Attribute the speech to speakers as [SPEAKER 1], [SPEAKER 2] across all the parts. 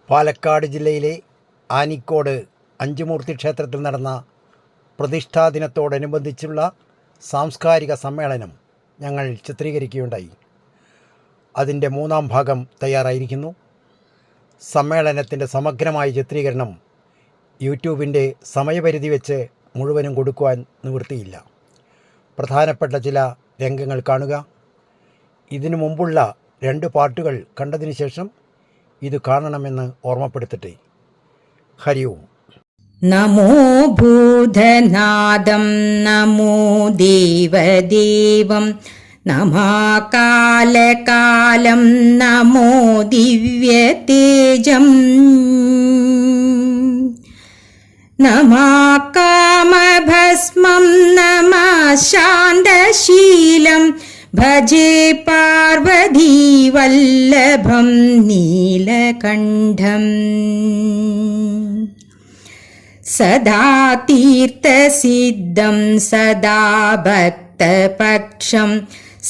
[SPEAKER 1] പാലക്കാട് ജില്ലയിലെ ആനിക്കോട് അഞ്ചുമൂർത്തി ക്ഷേത്രത്തിൽ നടന്ന പ്രതിഷ്ഠാദിനത്തോടനുബന്ധിച്ചുള്ള സാംസ്കാരിക സമ്മേളനം ഞങ്ങൾ ചിത്രീകരിക്കുകയുണ്ടായി. അതിൻ്റെ 3-ാം ഭാഗം തയ്യാറായിരിക്കുന്നു. സമ്മേളനത്തിൻ്റെ സമഗ്രമായ ചിത്രീകരണം യൂട്യൂബിൻ്റെ സമയപരിധി വെച്ച് മുഴുവനും കൊടുക്കുവാൻ നിവൃത്തിയില്ല. പ്രധാനപ്പെട്ട ചില രംഗങ്ങൾ കാണുക. ഇതിനു മുമ്പുള്ള 2 പാർട്ടുകൾ കണ്ടതിന് ശേഷം ഇത് കാണണമെന്ന് ഓർമ്മപ്പെടുത്തട്ടെ. ഹരി ഓം.
[SPEAKER 2] നമോ ഭൂതനാദം നമോ ദേവദേവം നമാകാലകാലം നമോ ദിവ്യതേജം നമാകാമഭസ്മം നമാ ശാന്തശീലം ഭജേ പാർവതീ വല്ലഭം നീലകണ്ഠം സദാ തീർത്ഥസിദ്ധം സദാ ഭക്തപക്ഷം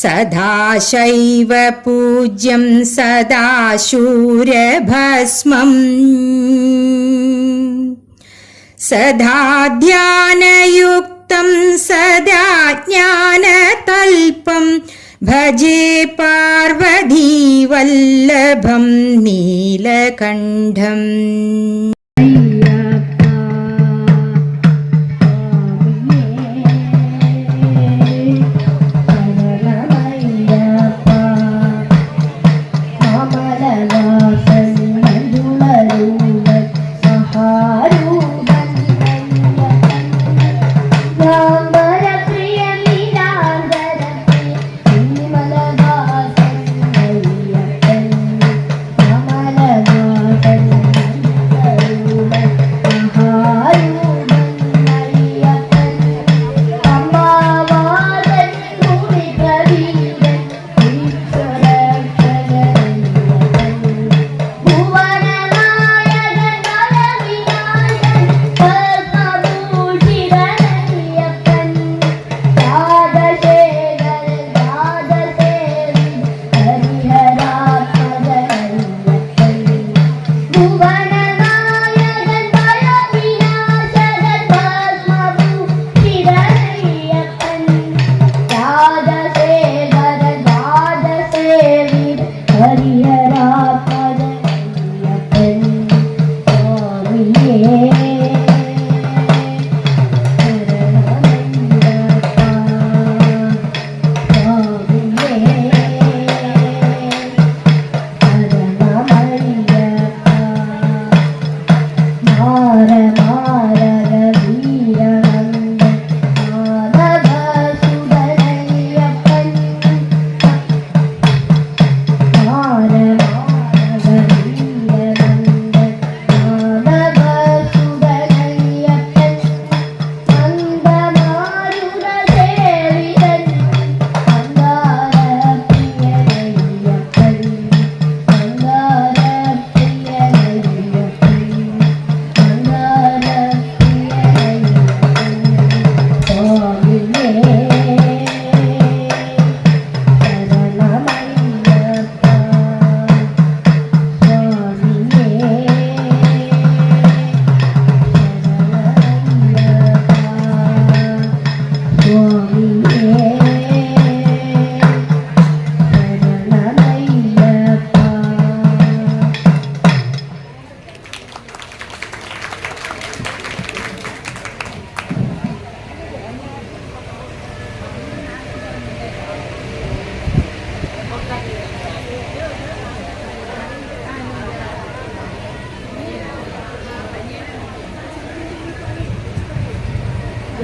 [SPEAKER 2] സദാ ശൈവ പൂജ്യം സദാ ശൂരഭസ്മം സദാ ധ്യാനയുക്തം സദാ ജ്ഞാനതൽപം ഭജേ പാർവതീ വല്ലഭം നീലകണ്ഠം.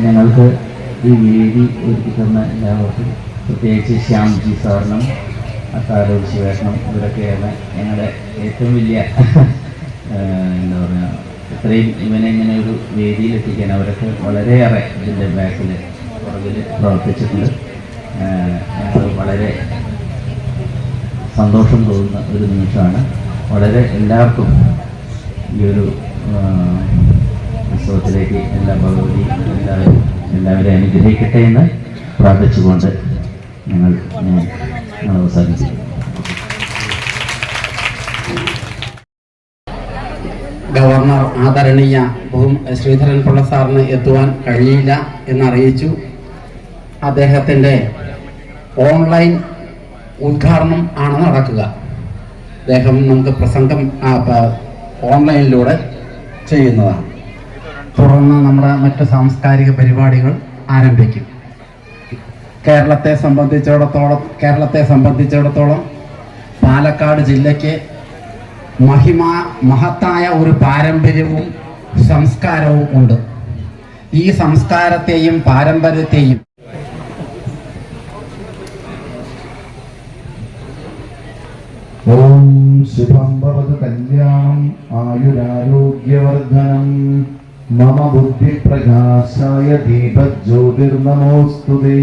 [SPEAKER 3] ഞങ്ങൾക്ക് ഈ വേദി ഒരുക്കി തന്ന എല്ലാവർക്കും, പ്രത്യേകിച്ച് ശ്യാംജി സാറിനും താരൂർ ശിവേഷനും, ഇവരൊക്കെയാണ് ഞങ്ങളുടെ ഏറ്റവും വലിയ എന്താ പറയുക, ഇത്രയും ഇങ്ങനെ ഒരു വേദിയിലെത്തിക്കാൻ അവരൊക്കെ വളരെയേറെ ഇതിൻ്റെ ബാക്കിൽ പുറകിൽ പ്രവർത്തിച്ചിട്ടുണ്ട്. ഞങ്ങൾ വളരെ സന്തോഷം തോന്നുന്ന ഒരു നിമിഷമാണ്. വളരെ എല്ലാവർക്കും ഈ ഒരു ഉത്സവത്തിലേക്ക് എല്ലാ ഭഗവതി എല്ലാവരെയും അനുഗ്രഹിക്കട്ടെ എന്ന് പ്രാർത്ഥിച്ചുകൊണ്ട് ഞങ്ങൾ അവസാനിച്ചു.
[SPEAKER 4] ഗവർണർ ആദരണീയ ശ്രീധരൻ പിള്ള സാറിന് എത്തുവാൻ കഴിയില്ല എന്നറിയിച്ചു. അദ്ദേഹത്തിൻ്റെ ഓൺലൈൻ ഉദ്ഘാടനം ആണ് നടക്കുക. അദ്ദേഹം നമുക്ക് പ്രസംഗം ഓൺലൈനിലൂടെ ചെയ്യുന്നതാണ്. തുടർന്ന് നമ്മുടെ മറ്റ് സാംസ്കാരിക പരിപാടികൾ ആരംഭിക്കും. കേരളത്തെ സംബന്ധിച്ചിടത്തോളം പാലക്കാട് ജില്ലയ്ക്ക് മഹത്തായ ഒരു പാരമ്പര്യവും സംസ്കാരവും ഉണ്ട്. ഈ സംസ്കാരത്തെയും പാരമ്പര്യത്തെയും
[SPEAKER 5] ഓം ശുഭം ഭവതു കല്യാണം ആയുരാരോഗ്യവർദ്ധനം മമ ബുദ്ധി പ്രകാശായ ദീപജ്യോതിർനമോസ്തുതേ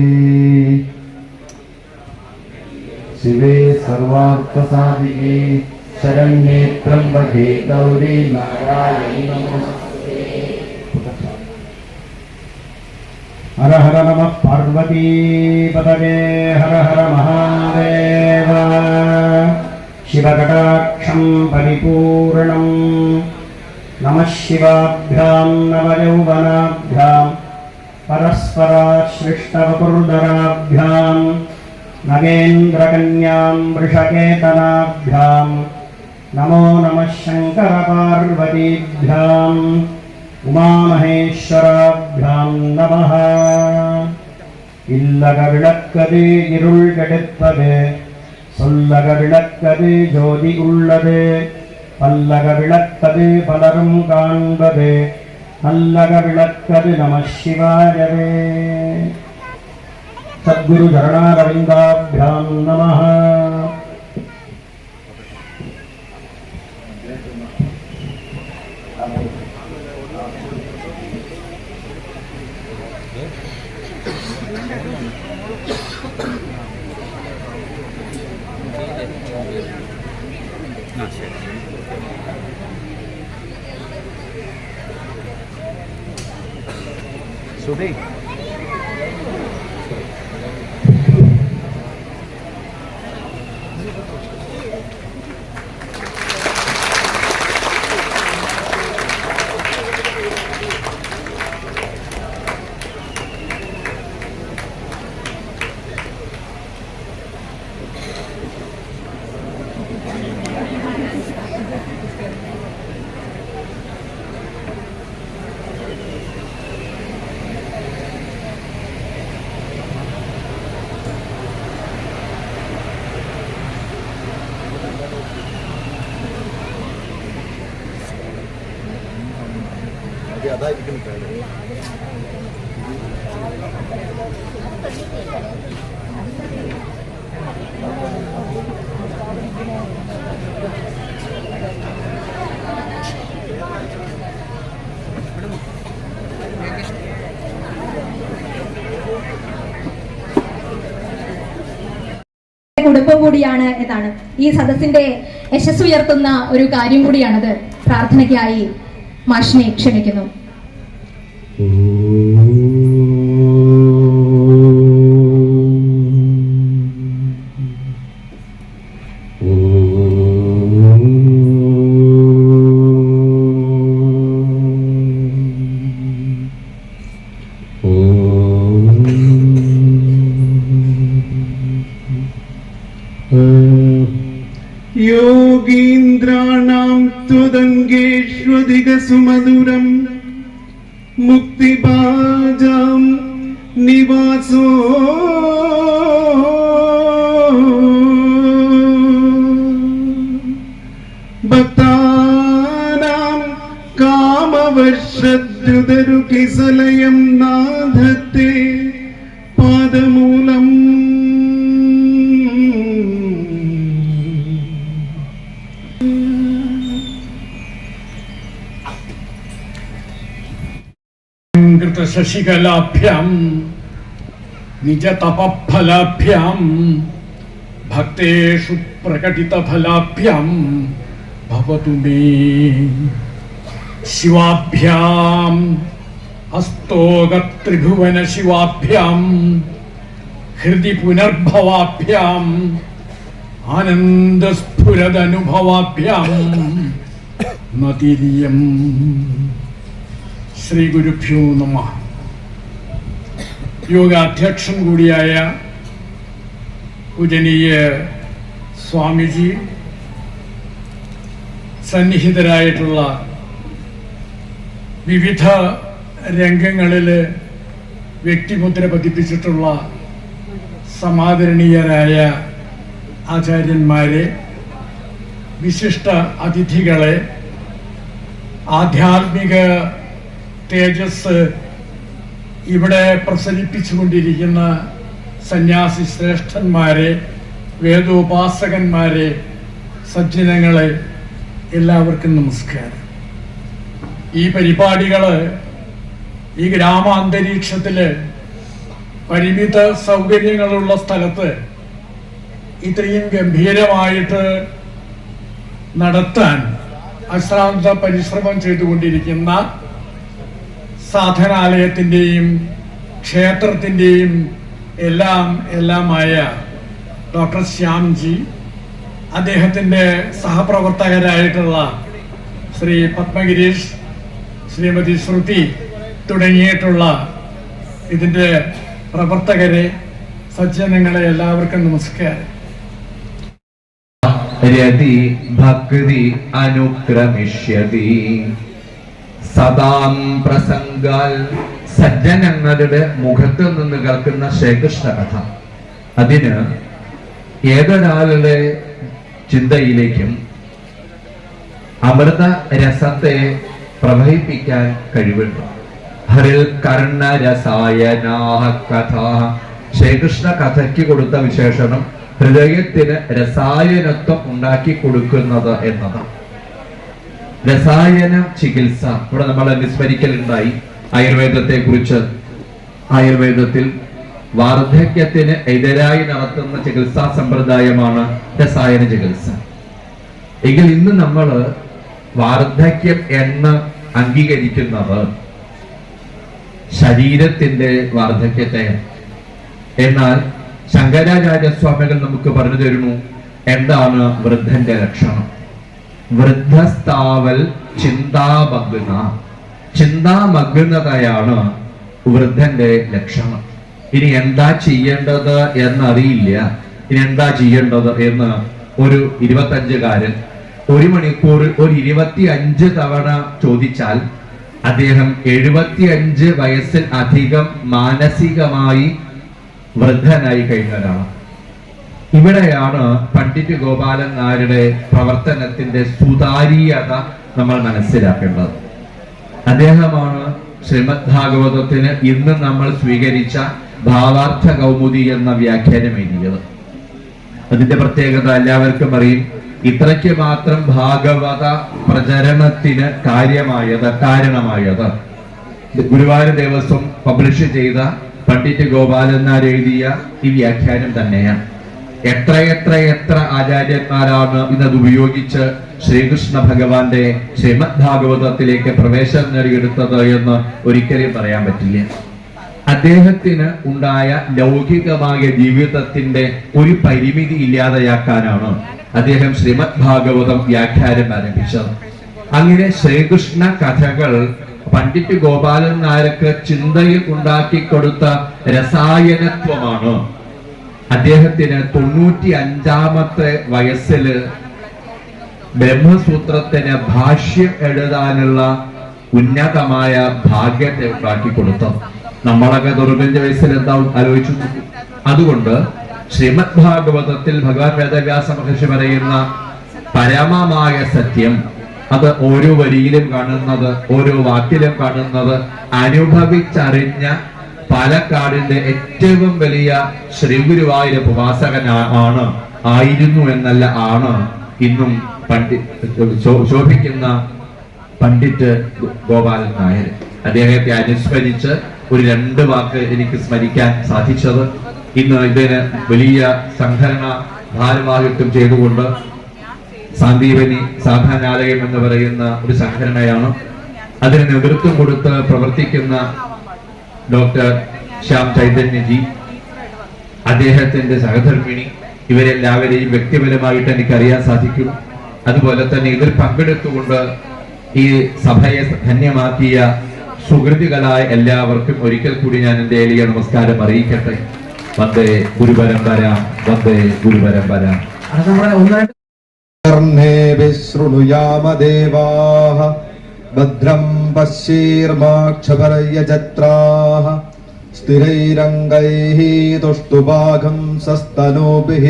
[SPEAKER 5] ശിവേ സർവാർത്ഥസാധികേ ശരണ്യേ ത്രംബകേ ഗൗരി നാരായണി നമോസ്തുതേ. ഹര ഹര നമഃ പാർവതീപതയേ ഹര ഹര മഹാദേവ. ശിവകടാക്ഷം പരിപൂർണം നമഃ ശിവാഭ്യാം നവയൗവനാഭ്യാം പരസ്പരാശ്ലിഷ്ടവപുർധരാഭ്യാം നഗേന്ദ്രകന്യാം വൃഷകേതനാഭ്യാം നമോ നമഃ ശങ്കരപാർവതീഭ്യാം ഉമാമഹേശ്വരാഭ്യാം നമഃ. இல்லக விளக்கது இருள் கெடுப்பது சொல்லக விளக்கது ஜோதி உள்ளது பல்லக விளக்கது பலரும் காண்பது நல்லக விளக்கது நம சிவாயவே. சத்குரு சரணாரவிந்தாभ्याம் நமः. സുധി അതായിരിക്കും
[SPEAKER 6] കുടുംബം കൂടിയാണ് എന്നാണ് ഈ സദസ്സിന്റെ യശസ് ഉയർത്തുന്ന ഒരു കാര്യം കൂടിയാണത്. പ്രാർത്ഥനയ്ക്കായി മാഷിനെ ക്ഷണിക്കുന്നു.
[SPEAKER 5] യോഗീന്ദ്രാണാം ത്വദംഗേഷ്വധികസുമധുരം മുക്തിഭാജാം നിവാസോ ഭക്താനാം കാമവർഷദ്യുതരുകിസലയം നാഥത്തെ പാദമൂലം
[SPEAKER 7] ശശികലാഭ്യാം നിജ തപഫലാഭ്യാം ഭക്തേഷു പ്രകടിതഫലാഭ്യാം ഭവതു മേ ശിവാഭ്യാം അസ്തോകത്രിഭുവന ശിവാഭ്യാം ഹൃദി പുനർഭവാഭ്യാം ആനന്ദസ്ഫുരദനുഭവാഭ്യാം നതിരിയം. ശ്രീ ഗുരുഭ്യോ നമഃ. യോഗാധ്യക്ഷൻ കൂടിയായ പൂജനീയ സ്വാമിജി, സന്നിഹിതരായിട്ടുള്ള വിവിധ രംഗങ്ങളിൽ വ്യക്തിമുദ്ര പതിപ്പിച്ചിട്ടുള്ള സമാദരണീയരായ ആചാര്യന്മാരെ, വിശിഷ്ട അതിഥികളെ, ആധ്യാത്മിക തേജസ് ഇവിടെ പ്രസരിപ്പിച്ചുകൊണ്ടിരിക്കുന്ന സന്യാസി ശ്രേഷ്ഠന്മാരെ, വേദോപാസകന്മാരെ, സജ്ജനങ്ങളെ, എല്ലാവർക്കും നമസ്കാരം. ഈ പരിപാടികൾ ഈ ഗ്രാമാന്തരീക്ഷത്തിൽ പരിമിത സൗകര്യങ്ങളുള്ള സ്ഥലത്ത് ഇത്രയും ഗംഭീരമായിട്ട് നടത്താൻ അശ്രാന്ത പരിശ്രമം ചെയ്തുകൊണ്ടിരിക്കുന്ന സാധനാലയത്തിൻ്റെയും ക്ഷേത്രത്തിൻ്റെയും എല്ലാമായ ഡോക്ടർ ശ്യാംജി, അദ്ദേഹത്തിൻ്റെ സഹപ്രവർത്തകരായിട്ടുള്ള ശ്രീ പത്മഗിരീഷ്, ശ്രീമതി ശ്രുതി തുടങ്ങിയിട്ടുള്ള ഇതിൻ്റെ പ്രവർത്തകരെ, സജ്ജനങ്ങളെ എല്ലാവർക്കും നമസ്കാരം.
[SPEAKER 8] രതി ഭക്തി അനുക്രമിഷ്യതി സദാം പ്രസംഗാൽ. സജ്ജനങ്ങളുടെ മുഖത്ത് നിന്ന് കേൾക്കുന്ന ശ്രീകൃഷ്ണ കഥ, അതിന് ഏതൊരാളുടെ ചിന്തയിലേക്കും അമൃത രസത്തെ പ്രവഹിപ്പിക്കാൻ കഴിവുണ്ട്. ഹരിൽ കർണരസായനാഹ കഥ. ശ്രീകൃഷ്ണ കഥയ്ക്ക് കൊടുത്ത വിശേഷണം ഹൃദയത്തിന് രസായനത്വം ഉണ്ടാക്കി കൊടുക്കുന്നത് എന്നതാണ്. രസായന ചികിത്സ ഇവിടെ നമ്മൾ അനുസ്മരിക്കലുണ്ടായി ആയുർവേദത്തെ കുറിച്ച്. ആയുർവേദത്തിൽ വാർദ്ധക്യത്തിന് എതിരായി നടത്തുന്ന ചികിത്സാ സമ്പ്രദായമാണ് രസായന ചികിത്സ. എങ്കിൽ ഇന്ന് നമ്മൾ വാർദ്ധക്യം എന്ന് അംഗീകരിക്കുന്നത് ശരീരത്തിന്റെ വാർദ്ധക്യത്തെ. എന്നാൽ ശങ്കരാചാര്യസ്വാമികൾ നമുക്ക് പറഞ്ഞു തരുന്നു എന്താണ് വൃദ്ധന്റെ ലക്ഷണം. വൃദ്ധസ്ഥാവൽ ചിന്താമഗ്ന. ചിന്താമഗ്നതയാണ് വൃദ്ധന്റെ ലക്ഷണം. ഇനി എന്താ ചെയ്യേണ്ടത് എന്നറിയില്ല. ഇനി എന്താ ചെയ്യേണ്ടത് എന്ന് ഒരു 25കാരൻ 1 മണിക്കൂർ ഒരു 25 തവണ ചോദിച്ചാൽ അദ്ദേഹം 75 വയസ്സിൽ അധികം മാനസികമായി വൃദ്ധനായി കഴിഞ്ഞവരാണ്. ഇവിടെയാണ് പണ്ഡിറ്റ് ഗോപാലൻ നായരുടെ പ്രവർത്തനത്തിന്റെ സുതാര്യത നമ്മൾ മനസ്സിലാക്കേണ്ടത്. അദ്ദേഹമാണ് ശ്രീമദ് ഭാഗവതത്തിന് ഇന്ന് നമ്മൾ സ്വീകരിച്ച ഭാവാർത്ഥ കൗമുദി എന്ന വ്യാഖ്യാനം എഴുതിയത്. അതിന്റെ പ്രത്യേകത എല്ലാവർക്കും അറിയും. ഇത്രയ്ക്ക് മാത്രം ഭാഗവത പ്രചരണത്തിന് കാരണമായത് ഗുരുവായൂർ ദേവസ്വം പബ്ലിഷ് ചെയ്ത പണ്ഡിറ്റ് ഗോപാലൻ നായർ എഴുതിയ ഈ വ്യാഖ്യാനം തന്നെയാണ്. എത്ര ആചാര്യന്മാരാണ് ഇന്നത് ഉപയോഗിച്ച് ശ്രീകൃഷ്ണ ഭഗവാന്റെ ശ്രീമദ് ഭാഗവതത്തിലേക്ക് പ്രവേശനം നേടിയെടുത്തത് എന്ന് ഒരിക്കലും പറയാൻ പറ്റില്ല. അദ്ദേഹത്തിന് ഉണ്ടായ ലൗകികമായ ജീവിതത്തിന്റെ ഒരു പരിമിതി ഇല്ലാതെയാക്കാനാണ് അദ്ദേഹം ശ്രീമദ് ഭാഗവതം വ്യാഖ്യാനം ആരംഭിച്ചത്. അങ്ങനെ ശ്രീകൃഷ്ണ കഥകൾ പണ്ഡിറ്റ് ഗോപാലൻ നായർക്ക് ചിന്തയിൽ ഉണ്ടാക്കിക്കൊടുത്ത രസായനത്വമാണ്. അദ്ദേഹത്തിന് 95-ാമത്തെ വയസ്സിൽ ബ്രഹ്മസൂത്രത്തിന് ഭാഷ്യം എഴുതാനുള്ള ഉന്നതമായ ഭാഗ്യത്തെ ഉണ്ടാക്കി കൊടുത്തത്. നമ്മളൊക്കെ 95 വയസ്സിൽ എന്താ ആലോചിച്ചു. അതുകൊണ്ട് ശ്രീമദ് ഭാഗവതത്തിൽ ഭഗവാൻ വേദവ്യാസ മഹർഷി പറയുന്ന പരമമായ സത്യം, അത് ഓരോ വരിയിലും കാണുന്നത്, ഓരോ വാക്കിലും കാണുന്നത് അനുഭവിച്ചറിഞ്ഞ പാലക്കാടിന്റെ ഏറ്റവും വലിയ ശ്രീ ഗുരുവായൂർ ഉപാസകനാണ്, ആയിരുന്നു എന്നല്ല ആണ് ഇന്നും ശോഭിക്കുന്ന പണ്ഡിറ്റ് ഗോപാലൻ നായർ. അദ്ദേഹത്തെ അനുസ്മരിച്ച് ഒരു 2 വാക്ക് എനിക്ക് സ്മരിക്കാൻ സാധിച്ചത്. ഇന്ന് ഇതിന് വലിയ സംഘടന ഭാരവാഹിത്വം ചെയ്തുകൊണ്ട് സാന്ദീപനി സാധാനാലയം എന്ന് പറയുന്ന ഒരു സംഘടനയാണ്. അതിന് നേതൃത്വം കൊടുത്ത് പ്രവർത്തിക്കുന്ന ഡോക്ടർ ശ്യാം ചൈതന്യജി, അദ്ദേഹത്തിന്റെ സഹധർമ്മിണി, ഇവരെല്ലാവരെയും വ്യക്തിപരമായിട്ട് എനിക്കറിയാൻ സാധിക്കും. അതുപോലെ തന്നെ ഇതിൽ പങ്കെടുത്തുകൊണ്ട് ഈ സഭയെ ധന്യമാക്കിയ സുഹൃത്തുക്കളായ എല്ലാവർക്കും ഒരിക്കൽ കൂടി ഞാൻ എൻ്റെ എളിയ നമസ്കാരം അറിയിക്കട്ടെ. വന്ദേ ഗുരുപരമ്പര, വന്ദേ ഗുരുപരമ്പര.
[SPEAKER 5] വിശൃണുയാമദേവാഃ ഭദ്രം പശ്യേർമാക്ഷപര്യജത്രാഃ സ്ഥിരൈരംഗൈഃ തുഷ്ടുഭാഗം സസ്തനൂഭിഃ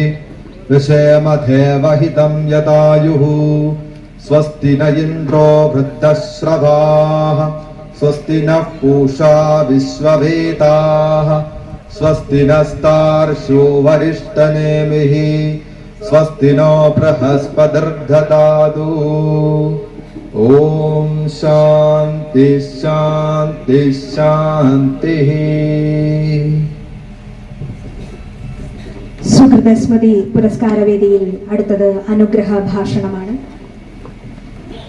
[SPEAKER 5] വിഷേമധേവഹിതം യതായുഃ. സ്വസ്തി ന ഇന്ദ്രോ വൃദ്ധശ്രവാഃ സ്വസ്തി നഃ പൂഷാ വിശ്വവേതാഃ സ്വസ്തി നസ്താർക്ഷ്യോ വരിഷ്ഠനേമിഃ സ്വസ്തി നോ ബൃഹസ്പതിർദധാതു. ഓം ശാന്തി ശാന്തി ശാന്തി.
[SPEAKER 6] സുഹൃദസ്മൃതി പുരസ്കാരവേദിയിൽ അടുത്തത് അനുഗ്രഹ ഭാഷണമാണ്.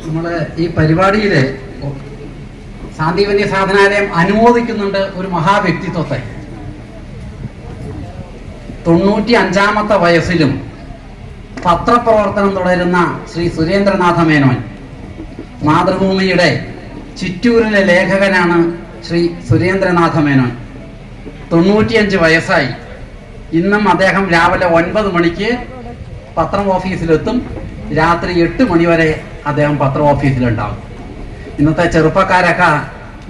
[SPEAKER 4] നമ്മള് ഈ പരിപാടിയില് സാന്ദീപനി സാധനാലയം അനുമോദിക്കുന്നുണ്ട് ഒരു മഹാവ്യക്തിത്വത്തെ. 95-ാമത്തെ വയസ്സിലും പത്രപ്രവർത്തനം തുടരുന്ന ശ്രീ സുരേന്ദ്രനാഥ മേനോൻ. മാതൃഭൂമിയുടെ ചിറ്റൂരിലെ ലേഖകനാണ് ശ്രീ സുരേന്ദ്രനാഥ മേനോൻ. 95 വയസ്സായി. ഇന്നും അദ്ദേഹം രാവിലെ 9 മണിക്ക് പത്രം ഓഫീസിലെത്തും. രാത്രി 8 മണി വരെ അദ്ദേഹം പത്രം ഓഫീസിലുണ്ടാകും. ഇന്നത്തെ ചെറുപ്പക്കാരൊക്കെ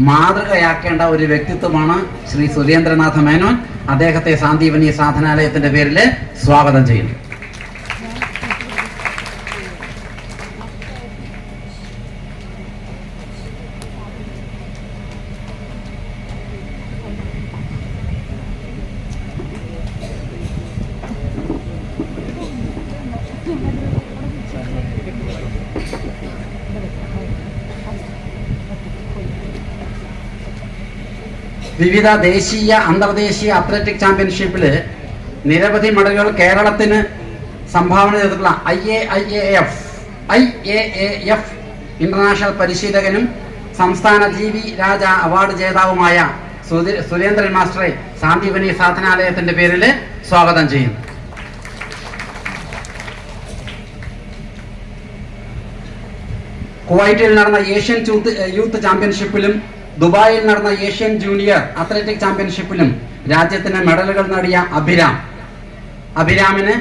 [SPEAKER 4] മാതൃകയാക്കേണ്ട ഒരു വ്യക്തിത്വമാണ് ശ്രീ സുരേന്ദ്രനാഥ മേനോൻ. അദ്ദേഹത്തെ സാന്ദീപനി സാധനാലയത്തിന്റെ പേരിൽ സ്വാഗതം ചെയ്യുന്നു. വിവിധ ദേശീയ അന്തർദേശീയ അത്ലറ്റിക് ചാമ്പ്യൻഷിപ്പിൽ നിരവധി മെഡലുകൾ കേരളത്തിന് സംഭാവന ചെയ്തിട്ടുള്ള IAAF ഇന്റർനാഷണൽ പരിശീലകനും സംസ്ഥാന GV രാജ അവാർഡ് ജേതാവുമായ സുരേന്ദ്രൻ മാസ്റ്ററെ സാന്ദീപനി സാധനാലയത്തിന്റെ പേരിൽ സ്വാഗതം ചെയ്യുന്നു. കുവൈറ്റിൽ നടന്ന ഏഷ്യൻ യൂത്ത് ചാമ്പ്യൻഷിപ്പിലും ദുബായിൽ നടന്ന ഏഷ്യൻ ജൂനിയർ അത്ലറ്റിക് ചാമ്പ്യൻഷിപ്പിലും രാജ്യത്തിന് മെഡലുകൾ നേടിയ അഭിരാമിന്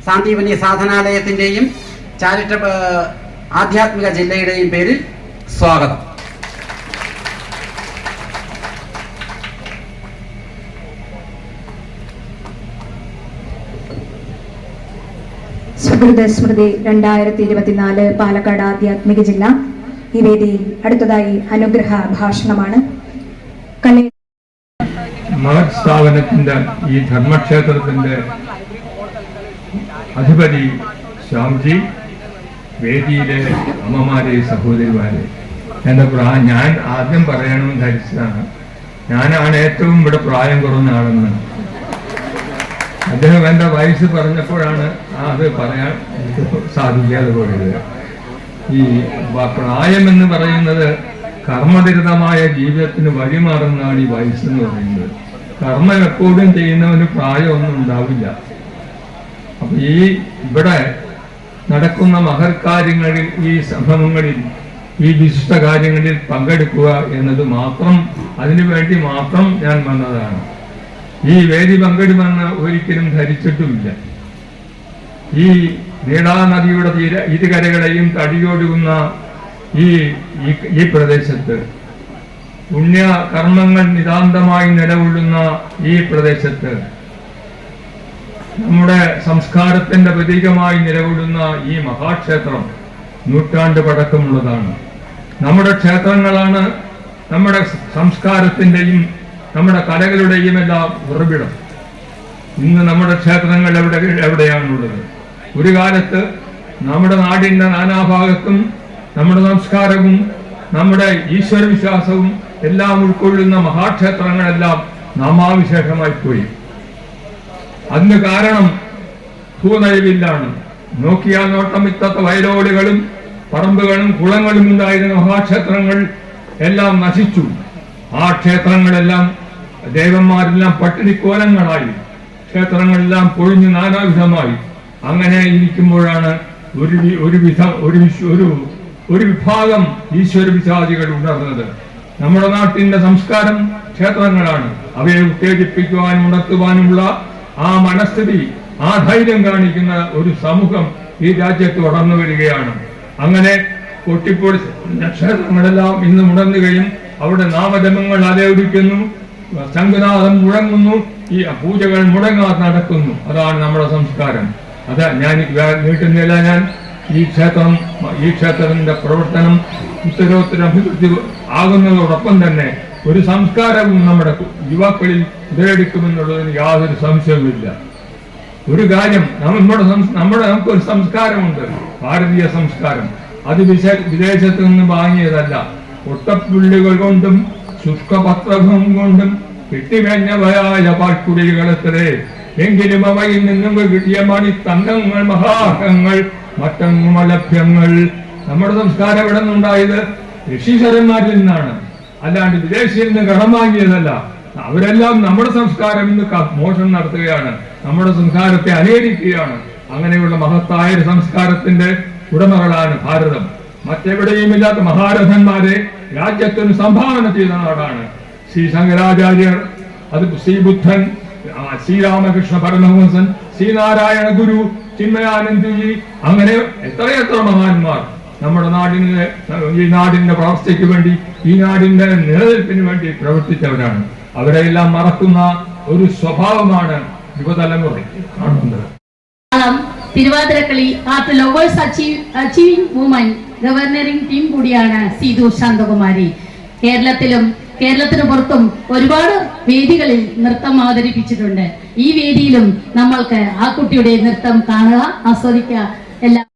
[SPEAKER 4] സാന്ദീപനി സാധനാലയത്തിന്റെയും ചാരിറ്റബിൾ ആധ്യാത്മിക ജില്ലയുടെയും പേരിൽ സ്വാഗതം.
[SPEAKER 6] സുഹൃദസ്മൃതി 2024 പാലക്കാട് ആധ്യാത്മിക ജില്ല. ഈ വേദിയിൽ അടുത്തതായി അനുഗ്രഹ ഭാഷണമാണ്.
[SPEAKER 9] മഹത് സ്ഥാപനത്തിന്റെ ഈ ധർമ്മക്ഷേത്രത്തിന്റെ അധിപതി ശ്യാംജി, വേദിയിലെ അമ്മമാരെ, സഹോദരിമാരെ, ഞാൻ ആദ്യം പറയണമെന്ന് ധരിച്ചതാണ്. ഞാനാണ് ഏറ്റവും ഇവിടെ പ്രായം കുറഞ്ഞ ആളെന്ന്. അദ്ദേഹം എന്റെ വയസ്സ് പറഞ്ഞപ്പോഴാണ് അത് പറയാൻ സാധിക്കാതെ പോയത്. ഈ പ്രായം എന്ന് പറയുന്നത് കർമ്മനിരതമായ ജീവിതത്തിന് വഴിമാറുന്നതാണ് ഈ വയസ്സെന്ന് പറയുന്നത്. കർമ്മം എപ്പോഴും ചെയ്യുന്നവന് പ്രായമൊന്നും ഉണ്ടാവില്ല. അപ്പൊ ഇവിടെ നടക്കുന്ന മഹത്കാര്യങ്ങളിൽ, ഈ സംഭവങ്ങളിൽ, ഈ വിശിഷ്ട കാര്യങ്ങളിൽ പങ്കെടുക്കുക എന്നത് മാത്രം, അതിനുവേണ്ടി മാത്രം ഞാൻ വന്നതാണ്. ഈ വേദി പങ്കെടുമെന്ന് ഒരിക്കലും ധരിച്ചിട്ടുമില്ല. ഈ നീളാനദിയുടെ ഇരുകരകളെയും തടിയൊഴുകുന്ന ഈ പ്രദേശത്ത്, പുണ്യ കർമ്മങ്ങൾ നിതാന്തമായി നിലകൊള്ളുന്ന ഈ പ്രദേശത്ത്, നമ്മുടെ സംസ്കാരത്തിന്റെ പ്രതീകമായി നിലകൊള്ളുന്ന ഈ മഹാക്ഷേത്രം നൂറ്റാണ്ട് പഴക്കമുള്ളതാണ്. നമ്മുടെ ക്ഷേത്രങ്ങളാണ് നമ്മുടെ സംസ്കാരത്തിന്റെയും നമ്മുടെ കലകളുടെയും എല്ലാം ഉറവിടം. ഇന്ന് നമ്മുടെ ക്ഷേത്രങ്ങൾ എവിടെയാണുള്ളത്? ഒരു കാലത്ത് നമ്മുടെ നാടിന്റെ നാനാഭാഗത്തും നമ്മുടെ സംസ്കാരവും നമ്മുടെ ഈശ്വരവിശ്വാസവും എല്ലാം ഉൾക്കൊള്ളുന്ന മഹാക്ഷേത്രങ്ങളെല്ലാം നാമാവിശേഷമായി പോയി. അതിന് കാരണം ഭൂനൈവില്ലാണ്. നോക്കിയാൽ നോട്ടമിത്താത്ത വയലോടുകളും പറമ്പുകളും കുളങ്ങളും ഉണ്ടായിരുന്ന മഹാക്ഷേത്രങ്ങൾ എല്ലാം നശിച്ചു. ആ ക്ഷേത്രങ്ങളെല്ലാം, ദേവന്മാരെല്ലാം പട്ടിണിക്കോലങ്ങളായി, ക്ഷേത്രങ്ങളെല്ലാം പൊഴിഞ്ഞു നാനാവിധമായി. അങ്ങനെ ഇരിക്കുമ്പോഴാണ് ഒരു വിഭാഗം ഈശ്വര വിശ്വാസികൾ ഉണർന്നത്. നമ്മുടെ നാട്ടിന്റെ സംസ്കാരം ക്ഷേത്രങ്ങളാണ്. അവയെ ഉത്തേജിപ്പിക്കുവാനും ഉണർത്തുവാനുമുള്ള ആ മനസ്ഥിതി, ആ ധൈര്യം കാണിക്കുന്ന ഒരു സമൂഹം ഈ രാജ്യത്ത് വളർന്നു വരികയാണ്. അങ്ങനെ കൊട്ടിപ്പൊളി ക്ഷേത്രങ്ങളെല്ലാം ഇന്ന് ഉണർന്നുകയും അവിടെ നാമജപങ്ങൾ അലയൊടിക്കുന്നു, ശംഖുനാഥം മുഴങ്ങുന്നു, ഈ പൂജകൾ മുടങ്ങാതെ നടക്കുന്നു. അതാണ് നമ്മുടെ സംസ്കാരം. അത് ഞാൻ നീട്ടുന്നില്ല. ഞാൻ ഈ ക്ഷേത്രത്തിന്റെ പ്രവർത്തനം ഉത്തരോത്തര അഭിവൃദ്ധി ആകുന്നതോടൊപ്പം തന്നെ ഒരു സംസ്കാരവും നമ്മുടെ യുവാക്കളിൽ ഉടലെടുക്കുമെന്നുള്ളതിന് യാതൊരു സംശയവുമില്ല. ഒരു കാര്യം, നമുക്കൊരു സംസ്കാരമുണ്ട്, ഭാരതീയ സംസ്കാരം. അത് വിദേശത്ത് നിന്ന് വാങ്ങിയതല്ല. ഒട്ടപ്പുള്ളികൾ കൊണ്ടും ശുഷ്കപത്രവും കൊണ്ടും കെട്ടിമേഞ്ഞവയായ പാൽക്കുടികളത്രേ. എങ്കിലും അവയിൽ നിന്നും കിട്ടിയ മണിത്തങ്കങ്ങൾ, മഹാഹങ്ങൾ, മറ്റങ്ങും അലഭ്യങ്ങൾ. നമ്മുടെ സംസ്കാരം ഇവിടെ നിന്നുണ്ടായത് ഋഷീശ്വരന്മാരിൽ നിന്നാണ്, അല്ലാണ്ട് വിദേശിയിൽ നിന്ന് കടം വാങ്ങിയതല്ല. അവരെല്ലാം നമ്മുടെ സംസ്കാരം ഇന്ന് മോഷണം നടത്തുകയാണ്, നമ്മുടെ സംസ്കാരത്തെ അനുകരിക്കുകയാണ്. അങ്ങനെയുള്ള മഹത്തായ ഒരു സംസ്കാരത്തിന്റെ ഉടമകളാണ് ഭാരതം. മറ്റെവിടെയും ഇല്ലാത്ത മഹാരഥന്മാരെ രാജ്യത്തിന് സംഭാവന ചെയ്ത നാടാണ്. ശ്രീ ശങ്കരാചാര്യർ, അത് ശ്രീ ബുദ്ധൻ, ശ്രീരാമകൃഷ്ണ പരമഹംസൻ, ശ്രീനാരായണ ഗുരു, ചിന്മയാനന്ദജി, അങ്ങനെ എത്രയെത്ര മഹാന്മാർ നമ്മുടെ ഈ നാടിന്റെ വളർച്ചയ്ക്ക് വേണ്ടി, ഈ നാടിന്റെ നിലനിൽപ്പിന് വേണ്ടി പ്രവർത്തിച്ചവരാണ്. അവരെല്ലാം മറക്കുന്ന ഒരു സ്വഭാവമാണ് യുവതലമുറ കാണുന്നത്.
[SPEAKER 6] Thiruvathirakali art lovers achieving women governing team കൂടിയാണ് സീതു ശാന്തകുമാരി. കേരളത്തിന് പുറത്തും ഒരുപാട് വേദികളിൽ നൃത്തം അവതരിപ്പിച്ചിട്ടുണ്ട്. ഈ വേദിയിലും നമ്മൾക്ക് ആ കുട്ടിയുടെ നൃത്തം കാണുക, ആസ്വദിക്കുക. എല്ലാം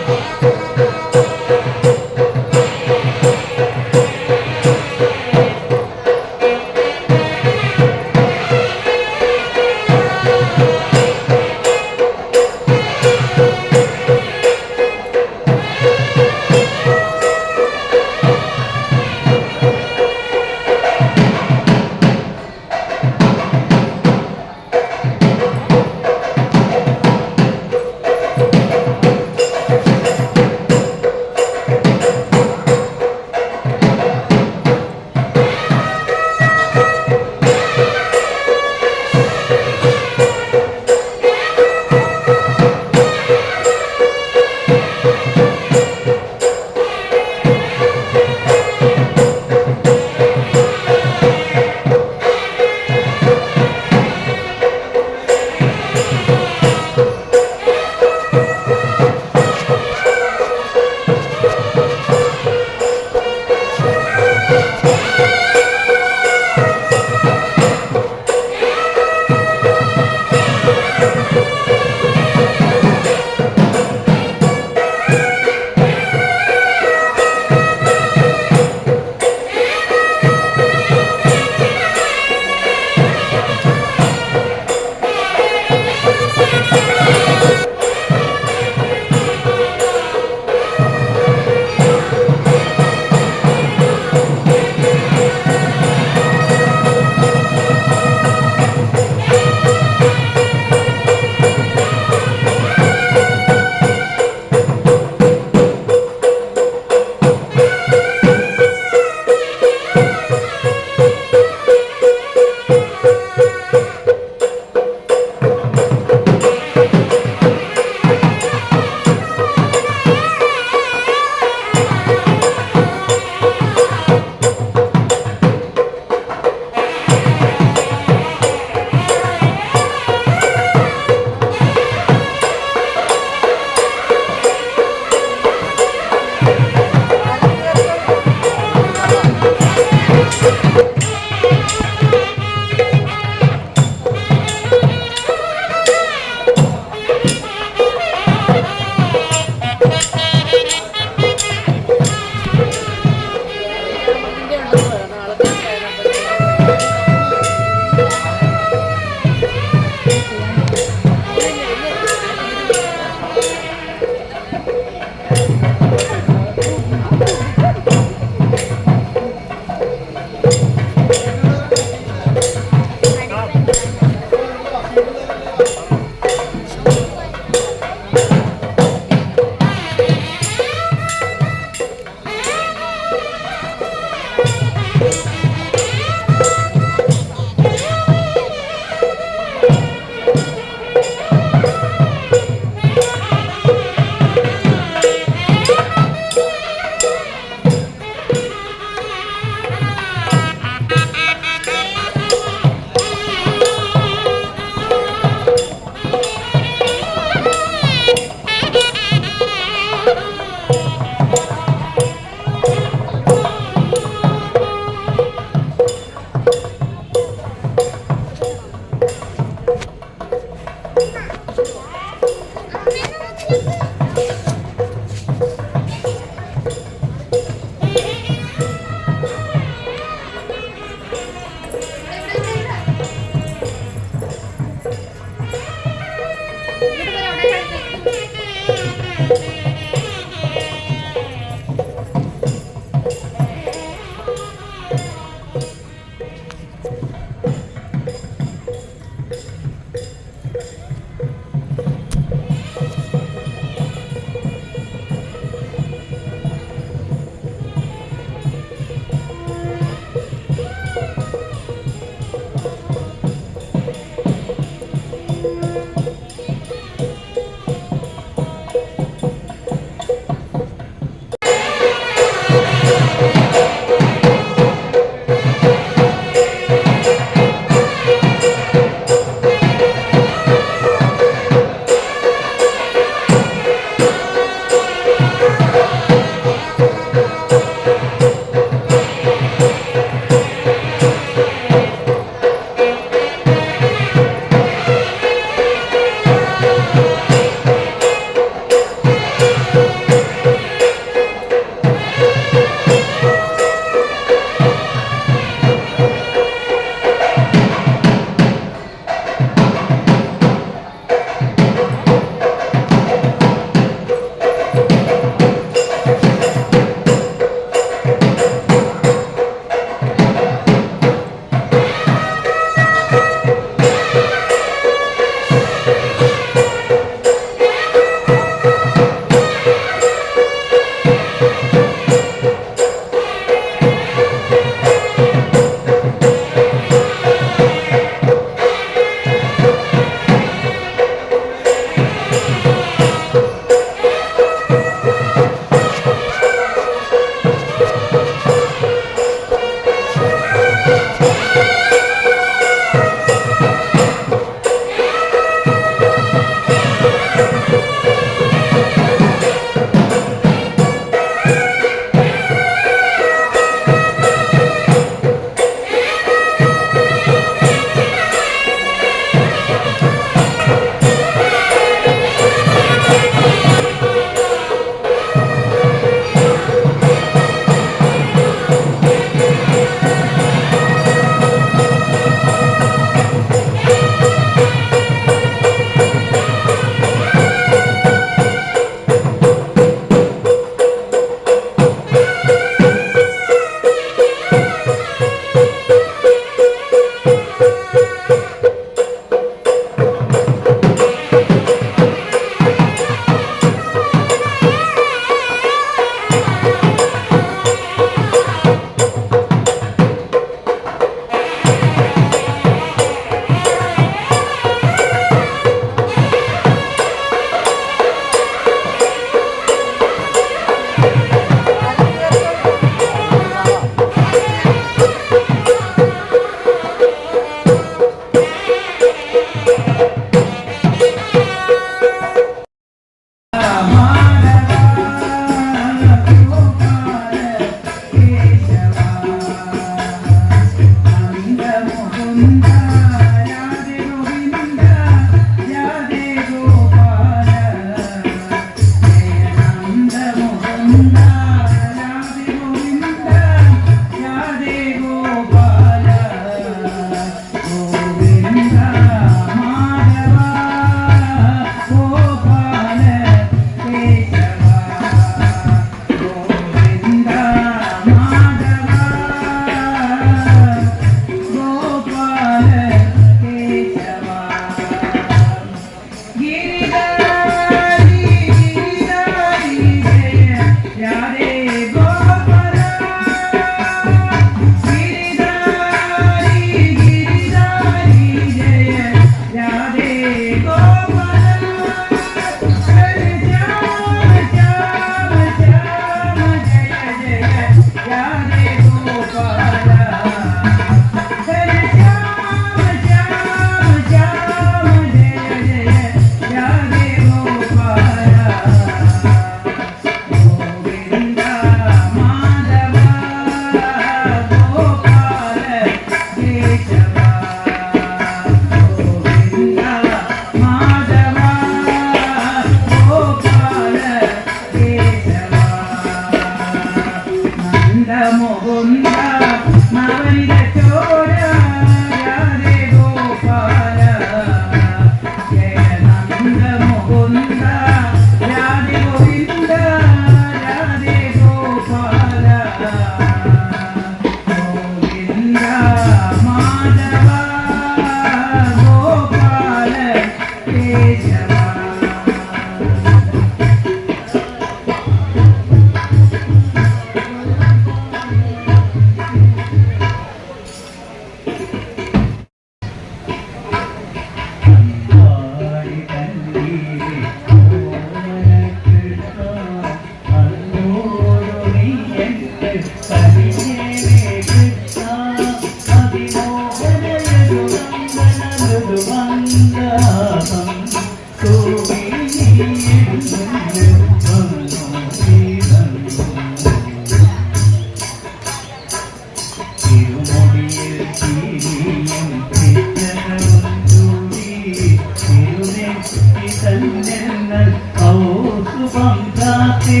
[SPEAKER 3] ചാത്തി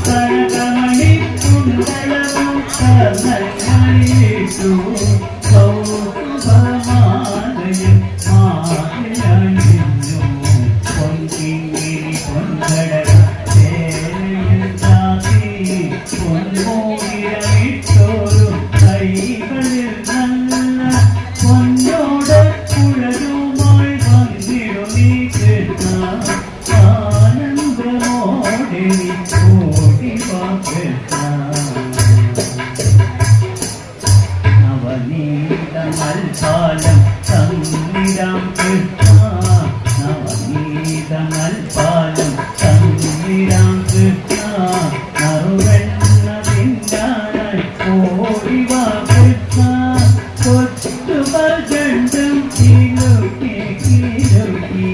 [SPEAKER 3] കനകമണി കുണ്ടലവും കർണങ്ങളിട്ടു കൗതുകമാലയും മാറിലണിഞ്ഞു പൊൻകിങ്ങിനി പൊൻകടക ചേരയിൽ ചാത്തി പൊൻമോതിരമിട്ടോരും കൈകളിൽ നല്ല പൊന്നോട് കുഴലുമായി വന്നിടുമീ കൃഷ്ണ ആനന്ദമോടെ ഓടി വാ കൃഷ്ണ നവനീതമൽപാലം തന്നിരാം കൃഷ്ണ നവനീതമൽപാലം തന്നിരാം കൃഷ്ണ നറുവെണ്ണ തിന്നാനായി ഓടി വാ കൃഷ്ണ കൊച്ചുകൾ രണ്ടും കിലുക്കി കിലുക്കി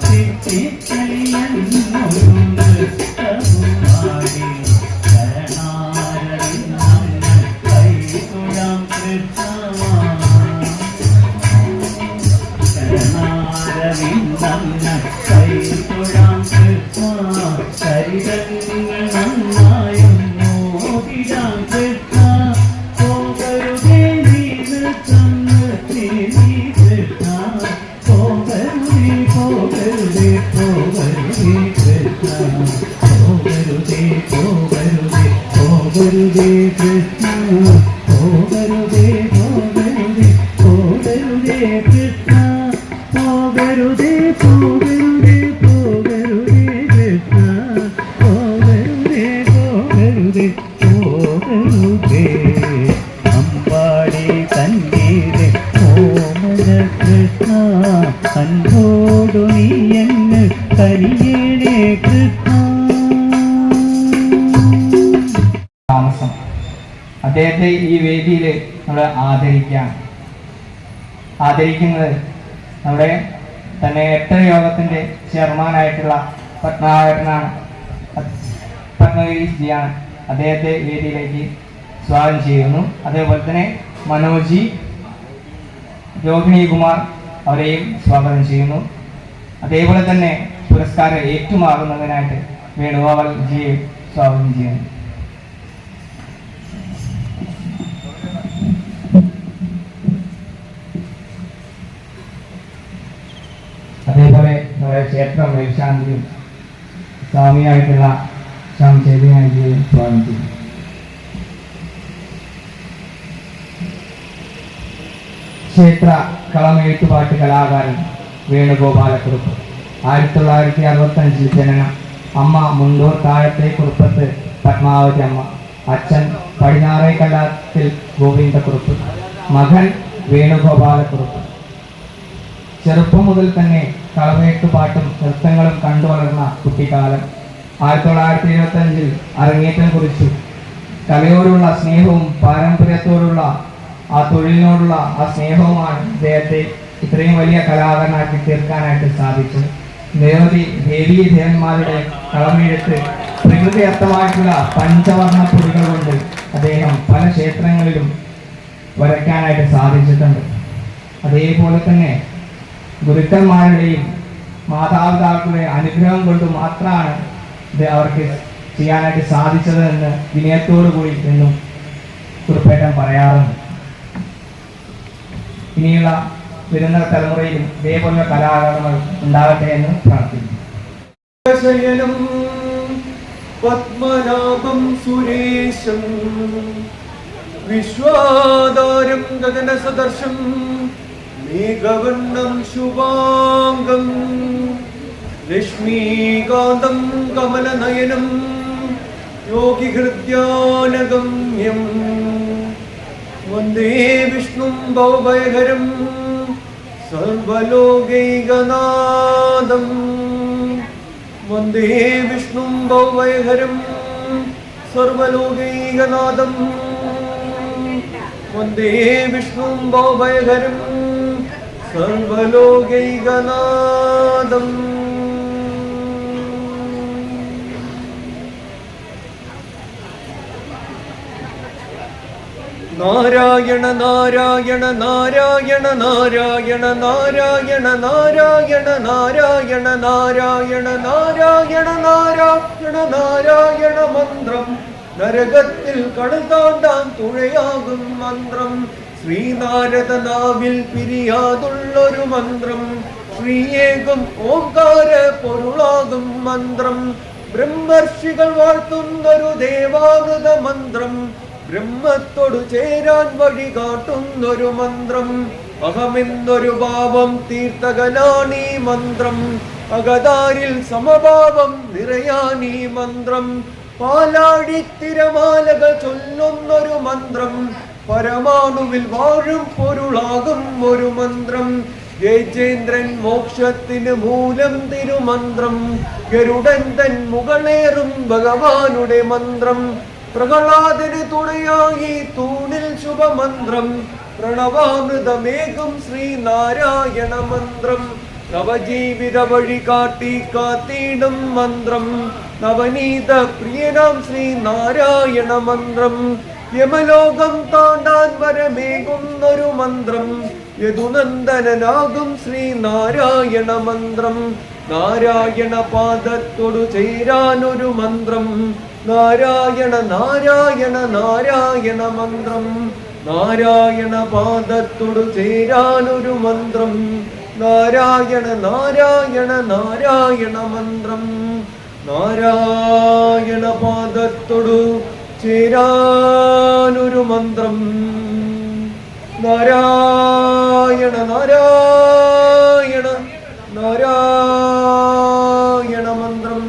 [SPEAKER 3] ചിറ്റിക്കളിയെന്നൊരു നൃത്തവുമാടി ശരണാരവിന്ദങ്ങൾ കൈതൊഴാം കൃഷ്ണ ശരണാരവിന്ദങ്ങൾ കൈതൊഴാം കൃഷ്ണ ശരീരങ്ങൾ നന്നായും മോദിരാം കൃഷ്ണ പോകരുതേ നീ നൃത്തം നിർത്തി നീ കൃഷ്ണ പോകരുതേ പോകരുതേ പോകരുതേ കൃഷ്ണ പോകരുതേ പോകരുതേ പോകരുതേ കൃഷ്ണ പോകരുതേ പോകരുതേ പോകരുതേ കൃഷ്ണ പോകരുതേ പോകരുതേ പോകരുതേ കൃഷ്ണ പോകരുതേ പോകരുതേ പോകരുതേ അമ്പാടി തന്നീരെ ഓമന കൃഷ്ണ അൻപോടു നീ എന്ന് കനിയേണേ കൃഷ്ണ താമസം അദ്ദേഹത്തെ ഈ വേദിയിൽ നമ്മൾ ആദരിക്കുന്നത് നമ്മുടെ തന്നെ 8 യോഗത്തിൻ്റെ ചെയർമാനായിട്ടുള്ള പത്മനാഭനാണ്, പത്മഗിരീഷ് ജിയാണ്. അദ്ദേഹത്തെ വേദിയിലേക്ക് സ്വാഗതം ചെയ്യുന്നു. അതേപോലെ തന്നെ മനോജി, രോഹിണി കുമാർ അവരെയും സ്വാഗതം ചെയ്യുന്നു. അതേപോലെ തന്നെ പുരസ്കാരം ഏറ്റുമാറുന്നതിനായിട്ട് വേണുഗോപാൽ ജിയെ സ്വാഗതം ചെയ്യുന്നു. അതേപോലെ നമ്മുടെ ക്ഷേത്രം മേൽശാന്തിയും സ്വാമിയായിട്ടുള്ള ശ്യാം ചേതിനായിജിയെ സ്വാഗതം ചെയ്യുന്നു. ക്ഷേത്ര കളമെഴുത്തുപാട്ട് കലാകാരൻ വേണുഗോപാലക്കുറുപ്പ്. 1965 ജനനം. അമ്മ മുണ്ടൂർ താഴത്തെ കുറുപ്പത്ത് പത്മാവതി അമ്മ. അച്ഛൻ പടിഞ്ഞാറേക്കല്ലാത്തിൽ ഗോവിന്ദക്കുറുപ്പ്. മകൻ വേണുഗോപാലക്കുറുപ്പ്. ചെറുപ്പം മുതൽ തന്നെ കളമെഴുത്തുപാട്ടും നൃത്തങ്ങളും കണ്ടുവളർന്ന കുട്ടിക്കാലം. 1975 അരങ്ങേറ്റം കുറിച്ചു. കലയോടുള്ള സ്നേഹവും പാരമ്പര്യത്തോടുള്ള ആ തൊഴിലിനോടുള്ള ആ സ്നേഹവുമാണ് അദ്ദേഹത്തെ ഇത്രയും വലിയ കലാകാരനാക്കി തീർക്കാനായിട്ട് സാധിച്ചത്. നിരവധി ദേവീ ദേവന്മാരുടെ കളമെഴുത്ത് പ്രകൃതിദത്തമായിട്ടുള്ള പഞ്ചവർണ്ണ പൊടികൾ കൊണ്ട് അദ്ദേഹം പല ക്ഷേത്രങ്ങളിലും വരയ്ക്കാനായിട്ട് സാധിച്ചിട്ടുണ്ട്. അതേപോലെ തന്നെ ഗുരുക്കന്മാരുടെയും മാതാപിതാക്കളുടെ അനുഗ്രഹം കൊണ്ട് മാത്രമാണ് ഇത് അവർക്ക് ചെയ്യാനായിട്ട് സാധിച്ചത് എന്ന് വിനയത്തോടു കൂടി എന്നും കുറുപ്പേട്ടൻ പറയാറുണ്ട്. ഇനിയുള്ള വരുന്ന തലമുറയിലും ഇതേപോലുള്ള കലാകാരന്മാർ ഉണ്ടാകട്ടെ എന്ന് പ്രാർത്ഥിക്കുന്നു.
[SPEAKER 5] പത്മനാഭം സുരേശം വിശ്വാധാരം ഗഗനസദർശം മേഘവർണം ശുഭാംഗം ലക്ഷ്മീകാന്തം കമലനയനം യോഗിഹൃദ്യാനഗമ്യം വന്ദേ വിഷ്ണും ഭവഭയഹരം സർവലോകൈകനാഥം വന്ദേ വിഷ്ണും ഭവഭയഹരം സർവലോകൈകനാഥം വന്ദേ വിഷ്ണും ഭവഭയഹരം സർവലോകൈകനാഥം. നാരായണ നാരായണ നാരായണ നാരായണ നാരായണ നാരായണ നാരായണ നാരായണ നാരായണ നാരായണ നാരായണ മന്ത്രം നരകത്തിൽ കടൽ താണ്ടാൻ തുഴയാകും മന്ത്രം ശ്രീനാരദ നാവിൽ പിരിയാതുള്ളൊരു മന്ത്രം ശ്രീയേകും ഓംകാര പൊരുളാകും മന്ത്രം ബ്രഹ്മർഷികൾ വാഴ്ത്തുന്നൊരു ദേവാമൃത മന്ത്രം ബ്രഹ്മത്തോടു ചേരാൻ വഴി കാട്ടുന്നൊരു മന്ത്രം അഹമെന്നൊരു ഭാവം തീർത്ഥകലാണീ മന്ത്രം അകതാരിൽ സമഭാവം നിറയാനീ മന്ത്രം പാലാടി തിരമാലകൾ ചൊല്ലുന്നൊരു മന്ത്രം പരമാണുവിൽ വാഴും പൊരുളാകും ഒരു മന്ത്രം ജയചേന്ദ്രൻ മോക്ഷത്തിന് മൂലം തിരുമന്ത്രം ഗരുഡൻ തൻ മുകളേറും ഭഗവാനുടെ മന്ത്രം പ്രഹ്ലാദന് തുണയായി തൂണിൽ ശുഭമന്ത്രം പ്രണവാമൃതമേകും ശ്രീനാരായണ മന്ത്രം നവജീവിത വഴി കാട്ടി കാത്തിടും മന്ത്രം നവനീത പ്രിയനാം ശ്രീനാരായണ മന്ത്രം യമലോകം താണ്ടാൻ വരമേകുന്നൊരു മന്ത്രം യദുനന്ദനാകും ശ്രീനാരായണ മന്ത്രം നാരായണ പാദത്തോടു ചേരാനൊരു മന്ത്രം നാരായണ നാരായണ നാരായണ മന്ത്രം നാരായണ പാദത്തോടു ചേരാനൊരു മന്ത്രം നാരായണ നാരായണ നാരായണ മന്ത്രം നാരായണ പാദത്തോടു ചേരാനൊരു മന്ത്രം നാരായണ നാരായണ നാരായണ മന്ത്രം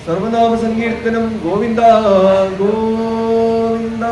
[SPEAKER 5] സർവനാമ സങ്കീർത്തനം ഗോവിന്ദ ഗോവിന്ദ